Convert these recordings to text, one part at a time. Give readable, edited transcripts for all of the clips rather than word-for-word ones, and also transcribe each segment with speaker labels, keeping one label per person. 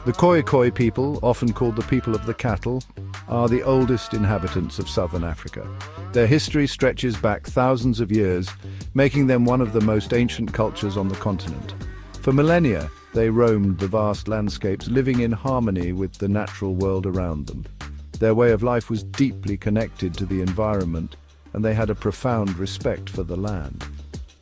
Speaker 1: The Khoi Khoi people, often called the people of the cattle, are the oldest inhabitants of southern Africa. Their history stretches back thousands of years, making them one of the most ancient cultures on the continent. For millennia, they roamed the vast landscapes, living in harmony with the natural world around them. Their way of life was deeply connected to the environment, and they had a profound respect for the land.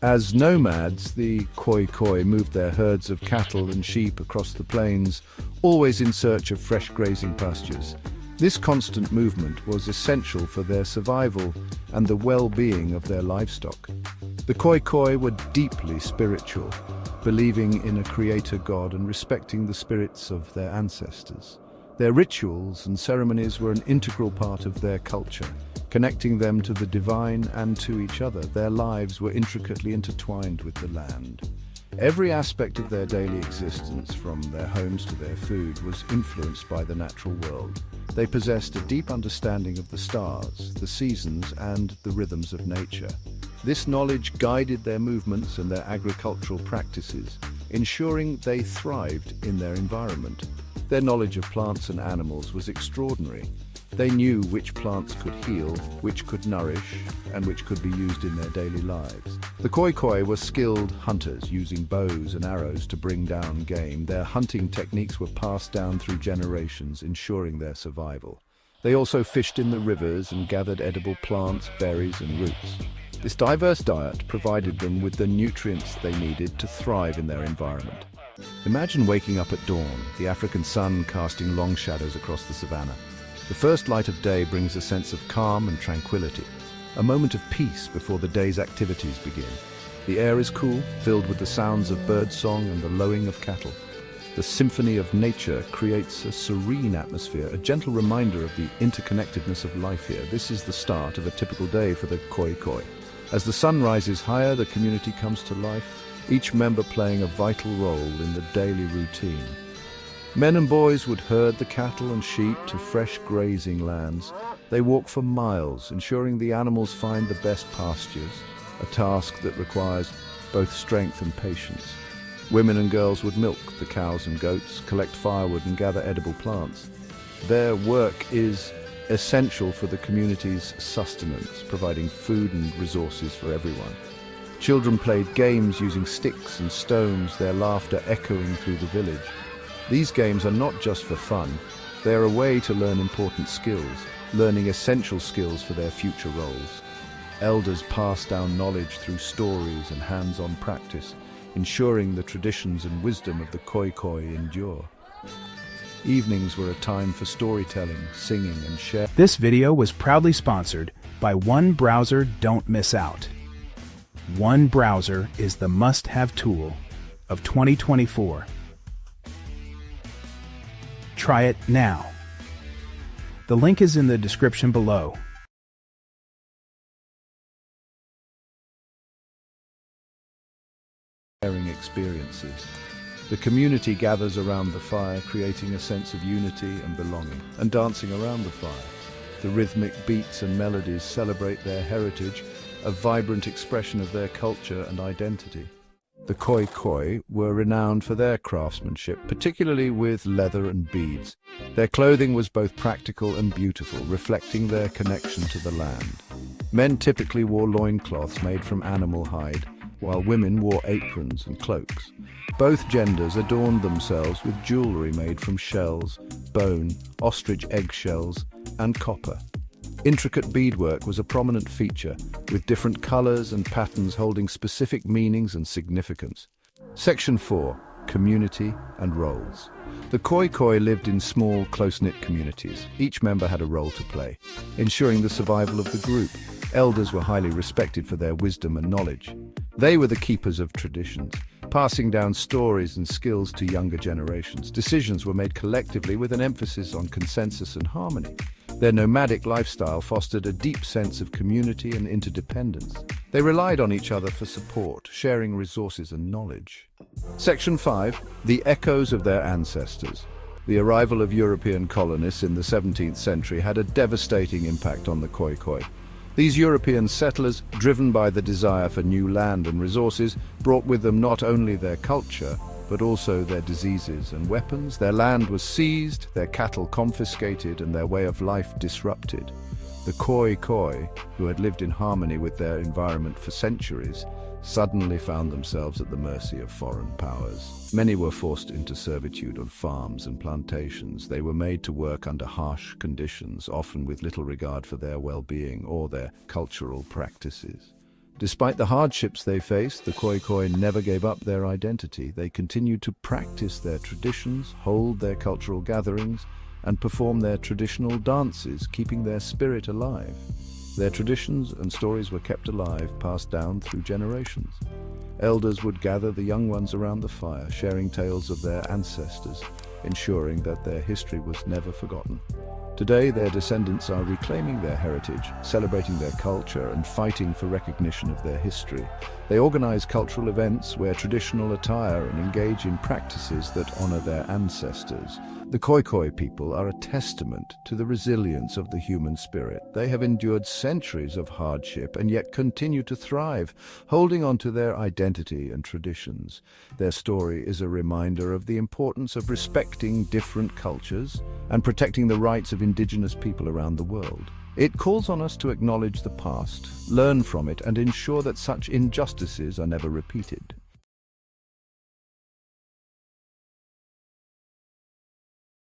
Speaker 1: As nomads, the Khoi Khoi moved their herds of cattle and sheep across the plains, always in search of fresh grazing pastures. This constant movement was essential for their survival and the well-being of their livestock. The Khoi Khoi were deeply spiritual, believing in a creator god and respecting the spirits of their ancestors. Their rituals and ceremonies were an integral part of their culture, connecting them to the divine and to each other. Their lives were intricately intertwined with the land. Every aspect of their daily existence, from their homes to their food, was influenced by the natural world. They possessed a deep understanding of the stars, the seasons, and the rhythms of nature. This knowledge guided their movements and their agricultural practices, ensuring they thrived in their environment. Their knowledge of plants and animals was extraordinary. They knew which plants could heal, which could nourish, and which could be used in their daily lives. The Khoi Khoi were skilled hunters, using bows and arrows to bring down game. Their hunting techniques were passed down through generations, ensuring their survival. They also fished in the rivers and gathered edible plants, berries, and roots. This diverse diet provided them with the nutrients they needed to thrive in their environment. Imagine waking up at dawn, the African sun casting long shadows across the savannah. The first light of day brings a sense of calm and tranquility, a moment of peace before the day's activities begin. The air is cool, filled with the sounds of birdsong and the lowing of cattle. The symphony of nature creates a serene atmosphere, a gentle reminder of the interconnectedness of life here. This is the start of a typical day for the Khoi Khoi. As the sun rises higher, the community comes to life, each member playing a vital role in the daily routine. Men and boys would herd the cattle and sheep to fresh grazing lands. They walk for miles, ensuring the animals find the best pastures, a task that requires both strength and patience. Women and girls would milk the cows and goats, collect firewood and gather edible plants. Their work is essential for the community's sustenance, providing food and resources for everyone. Children played games using sticks and stones, their laughter echoing through the village. These games are not just for fun, they are a way to learn important skills, learning essential skills for their future roles. Elders pass down knowledge through stories and hands-on practice, ensuring the traditions and wisdom of the Khoi Khoi endure. Evenings were a time for storytelling, singing, and sharing.
Speaker 2: This video was proudly sponsored by One Browser. Don't miss out. One Browser is the must-have tool of 2024. Try it now. The link is in the description below.
Speaker 1: Sharing experiences. The community gathers around the fire, creating a sense of unity and belonging, and dancing around the fire. The rhythmic beats and melodies celebrate their heritage, a vibrant expression of their culture and identity. The Khoi Khoi were renowned for their craftsmanship, particularly with leather and beads. Their clothing was both practical and beautiful, reflecting their connection to the land. Men typically wore loincloths made from animal hide, while women wore aprons and cloaks. Both genders adorned themselves with jewelry made from shells, bone, ostrich eggshells, and copper. Intricate beadwork was a prominent feature, with different colors and patterns holding specific meanings and significance. Section 4. Community and Roles. The Khoi Khoi lived in small, close-knit communities. Each member had a role to play, ensuring the survival of the group. Elders were highly respected for their wisdom and knowledge. They were the keepers of traditions, passing down stories and skills to younger generations. Decisions were made collectively with an emphasis on consensus and harmony. Their nomadic lifestyle fostered a deep sense of community and interdependence. They relied on each other for support, sharing resources and knowledge. Section 5. The echoes of their ancestors. The arrival of European colonists in the 17th century had a devastating impact on the Khoi Khoi. These European settlers, driven by the desire for new land and resources, brought with them not only their culture, but also their diseases and weapons. Their land was seized, their cattle confiscated, and their way of life disrupted. The Khoi Khoi, who had lived in harmony with their environment for centuries, suddenly found themselves at the mercy of foreign powers. Many were forced into servitude on farms and plantations. They were made to work under harsh conditions, often with little regard for their well-being or their cultural practices. Despite the hardships they faced, the Khoi Khoi never gave up their identity. They continued to practice their traditions, hold their cultural gatherings, and perform their traditional dances, keeping their spirit alive. Their traditions and stories were kept alive, passed down through generations. Elders would gather the young ones around the fire, sharing tales of their ancestors, ensuring that their history was never forgotten. Today, their descendants are reclaiming their heritage, celebrating their culture, and fighting for recognition of their history. They organize cultural events, wear traditional attire, and engage in practices that honor their ancestors. The Khoi Khoi people are a testament to the resilience of the human spirit. They have endured centuries of hardship and yet continue to thrive, holding on to their identity and traditions. Their story is a reminder of the importance of respecting different cultures and protecting the rights of indigenous people around the world. It calls on us to acknowledge the past, learn from it, and ensure that such injustices are never repeated.